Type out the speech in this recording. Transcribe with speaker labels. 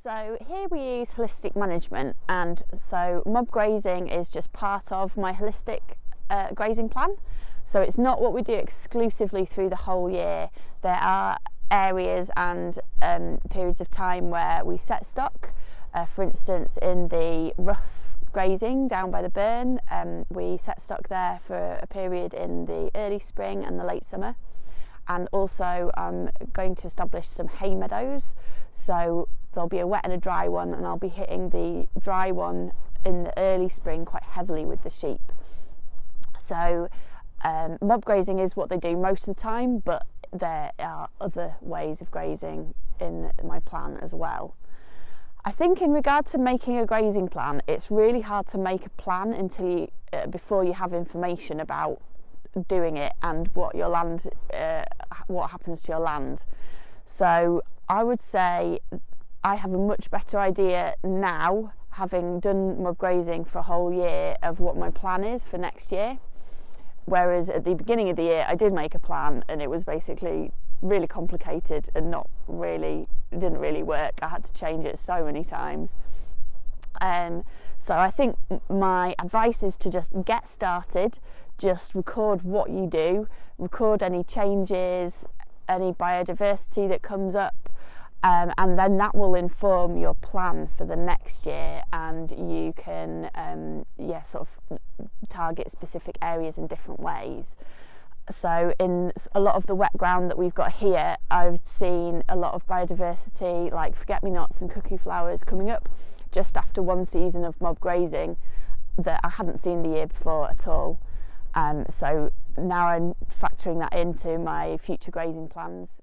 Speaker 1: So here we use holistic management, and so mob grazing is just part of my holistic grazing plan. So it's not what we do exclusively through the whole year. There are areas and periods of time where we set stock. For instance, in the rough grazing down by the burn, we set stock there for a period in the early spring and the late summer. And also I'm going to establish some hay meadows, so there'll be a wet and a dry one, and I'll be hitting the dry one in the early spring quite heavily with the sheep. So mob grazing is what they do most of the time, but there are other ways of grazing in my plan as well. I think in regard to making a grazing plan, it's really hard to make a plan until before you have information about doing it and what your land, what happens to your land. So I would say I have a much better idea now, having done mob grazing for a whole year, of what my plan is for next year. Whereas at the beginning of the year I did make a plan and it was basically really complicated and didn't really work. I had to change it so many times. So I think my advice is to just get started, just record what you do, record any changes, any biodiversity that comes up, and then that will inform your plan for the next year, and you can sort of target specific areas in different ways. So in a lot of the wet ground that we've got here, I've seen a lot of biodiversity like forget-me-nots and cuckoo flowers coming up just after one season of mob grazing that I hadn't seen the year before at all. So now I'm factoring that into my future grazing plans.